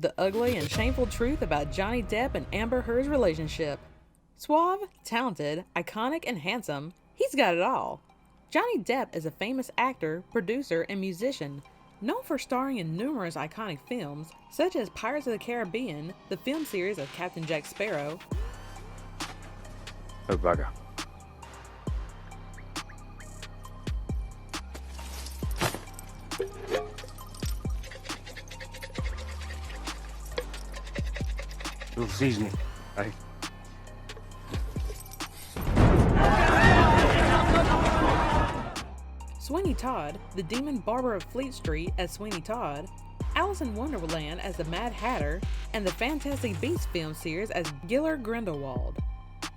The ugly and shameful truth about Johnny Depp and Amber Heard's relationship. Suave, talented, iconic, and handsome, he's got it all. Johnny Depp is a famous actor, producer, and musician, known for starring in numerous iconic films, such as Pirates of the Caribbean, the film series of Captain Jack Sparrow, Oh, bugger. Little seasoning, right? Sweeney Todd, the demon barber of Fleet Street as Sweeney Todd, Alice in Wonderland as the Mad Hatter, and the Fantastic Beasts film series as Gellert Grindelwald.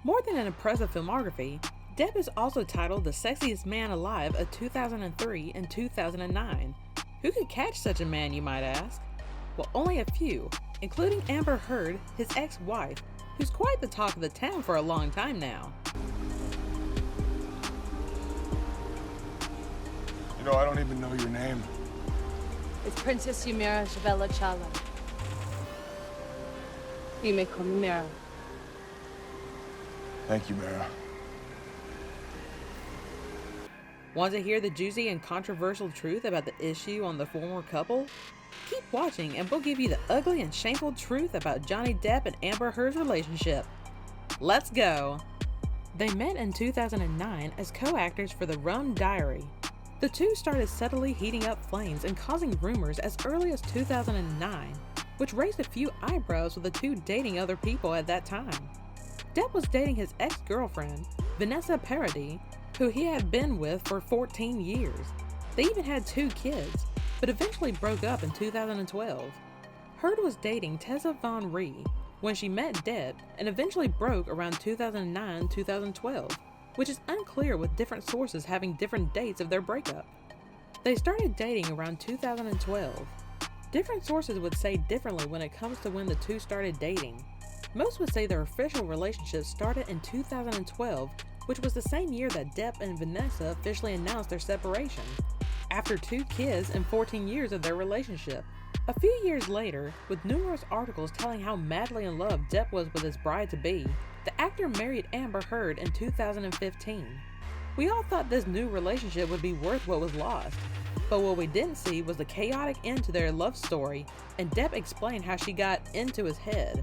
More than an impressive filmography, Depp is also titled the Sexiest Man Alive of 2003 and 2009. Who could catch such a man, you might ask? Well, only a few, including Amber Heard, his ex-wife, who's quite the talk of the town for a long time now. You know, I don't even know your name. It's Princess Yumira Shavella Chala. You may call me Mira. Thank you, Mara. Want to hear the juicy and controversial truth about the issue on the former couple? Keep watching and we'll give you the ugly and shameful truth about Johnny Depp and Amber Heard's relationship. Let's go! They met in 2009 as co-actors for The Rum Diary. The two started steadily heating up flames and causing rumors as early as 2009, which raised a few eyebrows with the two dating other people at that time. Depp was dating his ex-girlfriend, Vanessa Paradis, who he had been with for 14 years. They even had 2 kids, but eventually broke up in 2012. Heard was dating Tessa Von Rhee when she met Depp and eventually broke around 2009-2012, which is unclear with different sources having different dates of their breakup. They started dating around 2012. Different sources would say differently when it comes to when the two started dating. Most would say their official relationship started in 2012, which was the same year that Depp and Vanessa officially announced their separation, after 2 kids and 14 years of their relationship. A few years later, with numerous articles telling how madly in love Depp was with his bride-to-be, the actor married Amber Heard in 2015. We all thought this new relationship would be worth what was lost, but what we didn't see was the chaotic end to their love story, and Depp explained how she got into his head.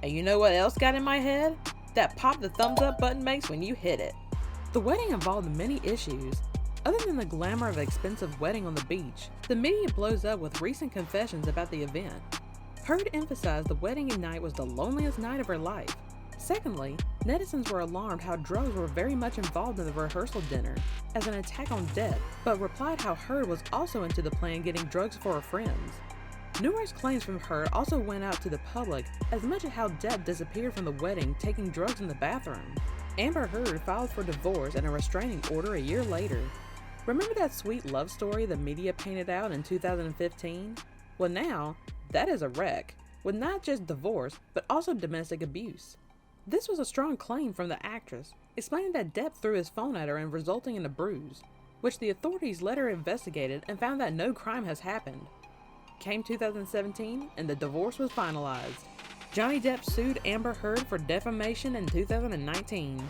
And you know what else got in my head? That pop the thumbs up button makes when you hit it. The wedding involved many issues. Other than the glamour of an expensive wedding on the beach, the media blows up with recent confessions about the event. Heard emphasized the wedding night was the loneliest night of her life. Secondly, netizens were alarmed how drugs were very much involved in the rehearsal dinner, as an attack on Depp, but replied how Heard was also into the plan getting drugs for her friends. Numerous claims from Heard also went out to the public, as much as how Depp disappeared from the wedding taking drugs in the bathroom. Amber Heard filed for divorce and a restraining order a year later. Remember that sweet love story the media painted out in 2015? Well now, that is a wreck, with not just divorce, but also domestic abuse. This was a strong claim from the actress, explaining that Depp threw his phone at her and resulting in a bruise, which the authorities later investigated and found that no crime has happened. Came 2017 and the divorce was finalized. Johnny Depp sued Amber Heard for defamation in 2019.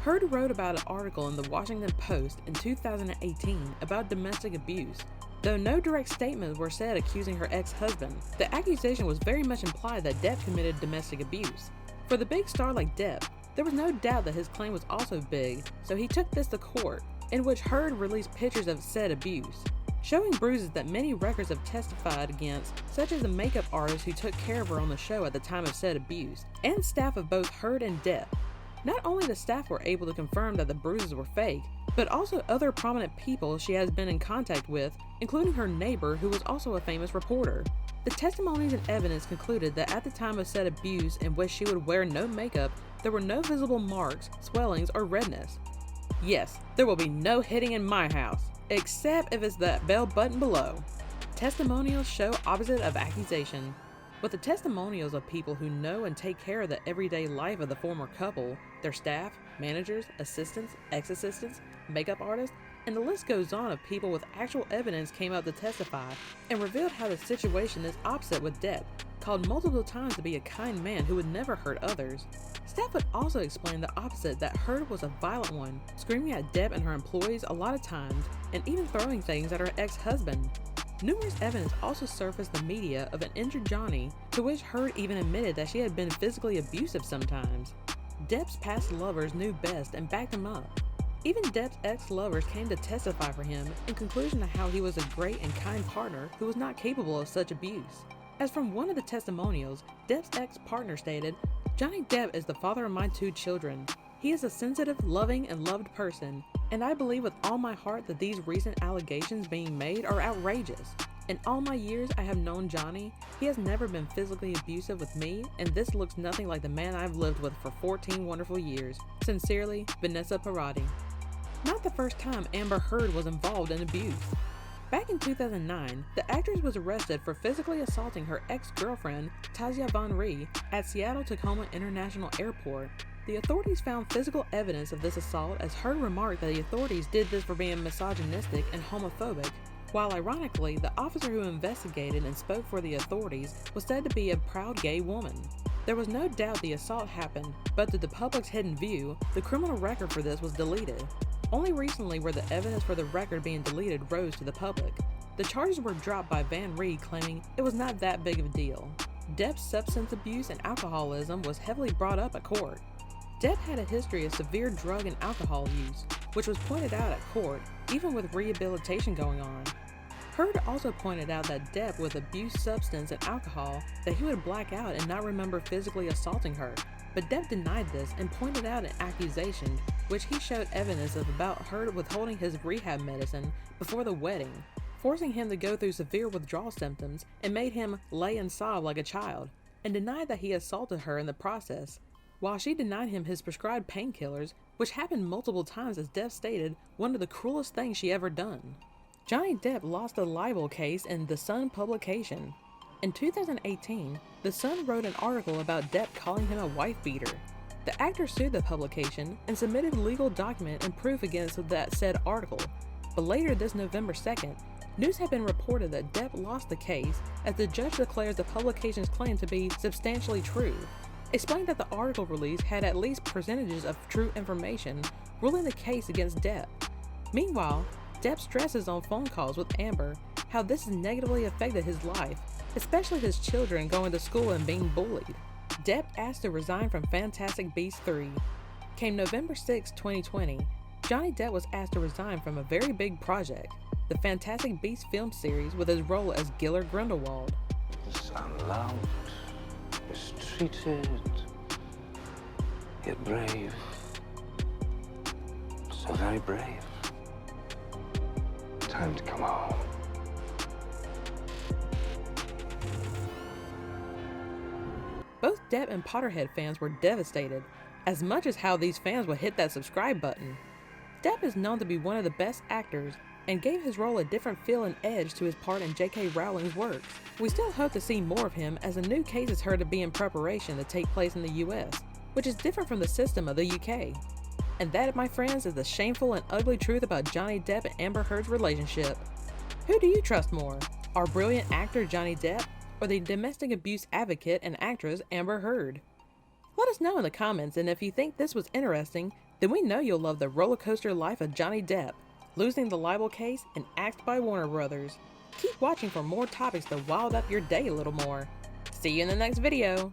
Heard wrote about an article in the Washington Post in 2018 about domestic abuse. Though no direct statements were said accusing her ex-husband, the accusation was very much implied that Depp committed domestic abuse. For the big star like Depp, there was no doubt that his claim was also big, so he took this to court, in which Heard released pictures of said abuse, showing bruises that many records have testified against, such as the makeup artist who took care of her on the show at the time of said abuse, and staff of both Heard and Depp. Not only the staff were able to confirm that the bruises were fake, but also other prominent people she has been in contact with, including her neighbor who was also a famous reporter. The testimonies and evidence concluded that at the time of said abuse, in which she would wear no makeup, there were no visible marks, swellings, or redness. Yes, there will be no hitting in my house, except if it's that bell button below. Testimonials show opposite of accusation. With the testimonials of people who know and take care of the everyday life of the former couple, their staff, managers, assistants, ex-assistants, makeup artists, and the list goes on of people with actual evidence came out to testify and revealed how the situation is opposite with Depp. called multiple times to be a kind man who would never hurt others. Staff would also explain the opposite, that Heard was a violent one, screaming at Depp and her employees a lot of times, and even throwing things at her ex-husband. Numerous evidence also surfaced in the media of an injured Johnny, to which Heard even admitted that she had been physically abusive sometimes. Depp's past lovers knew best and backed him up. Even Depp's ex-lovers came to testify for him in conclusion to how he was a great and kind partner who was not capable of such abuse. As from one of the testimonials, Depp's ex-partner stated, "Johnny Depp is the father of my 2 children. He is a sensitive, loving, and loved person, and I believe with all my heart that these recent allegations being made are outrageous. In all my years I have known Johnny, he has never been physically abusive with me, and this looks nothing like the man I've lived with for 14 wonderful years. Sincerely, Vanessa Paradis." Not the first time Amber Heard was involved in abuse. Back in 2009, the actress was arrested for physically assaulting her ex-girlfriend, Tasia Von Rhee, at Seattle-Tacoma International Airport. The authorities found physical evidence of this assault, as Heard remarked that the authorities did this for being misogynistic and homophobic, while ironically, the officer who investigated and spoke for the authorities was said to be a proud gay woman. There was no doubt the assault happened, but to the public's hidden view, the criminal record for this was deleted. Only recently were the evidence for the record being deleted rose to the public. The charges were dropped by Van Rhee, claiming it was not that big of a deal. Depp's substance abuse and alcoholism was heavily brought up at court. Depp had a history of severe drug and alcohol use, which was pointed out at court, even with rehabilitation going on. Heard also pointed out that Depp would abuse substance and alcohol, that he would black out and not remember physically assaulting her, but Depp denied this and pointed out an accusation which he showed evidence of about Heard withholding his rehab medicine before the wedding, forcing him to go through severe withdrawal symptoms and made him lay and sob like a child, and denied that he assaulted her in the process, while she denied him his prescribed painkillers, which happened multiple times, as Depp stated, one of the cruelest things she ever done. Johnny Depp lost the libel case in The Sun publication. In 2018, The Sun wrote an article about Depp calling him a wife-beater. The actor sued the publication and submitted a legal document and proof against that said article, but later this November 2nd, news had been reported that Depp lost the case, as the judge declares the publication's claim to be substantially true, explained that the article release had at least percentages of true information, ruling the case against Depp. Meanwhile, Depp stresses on phone calls with Amber how this has negatively affected his life, especially his children going to school and being bullied. Depp asked to resign from Fantastic Beasts 3. Came November 6, 2020, Johnny Depp was asked to resign from a very big project, the Fantastic Beasts film series, with his role as Gellert Grindelwald. It's unloved, mistreated, yet brave. So very brave. Time to come home. Both Depp and Potterhead fans were devastated, as much as how these fans would hit that subscribe button. Depp is known to be one of the best actors, and gave his role a different feel and edge to his part in J.K. Rowling's works. We still hope to see more of him, as a new case is heard to be in preparation to take place in the US, which is different from the system of the UK. And that, my friends, is the shameful and ugly truth about Johnny Depp and Amber Heard's relationship. Who do you trust more? Our brilliant actor Johnny Depp, or the domestic abuse advocate and actress Amber Heard? Let us know in the comments, and if you think this was interesting, then we know you'll love the roller coaster life of Johnny Depp, losing the libel case and axed by Warner Brothers. Keep watching for more topics to wild up your day a little more. See you in the next video!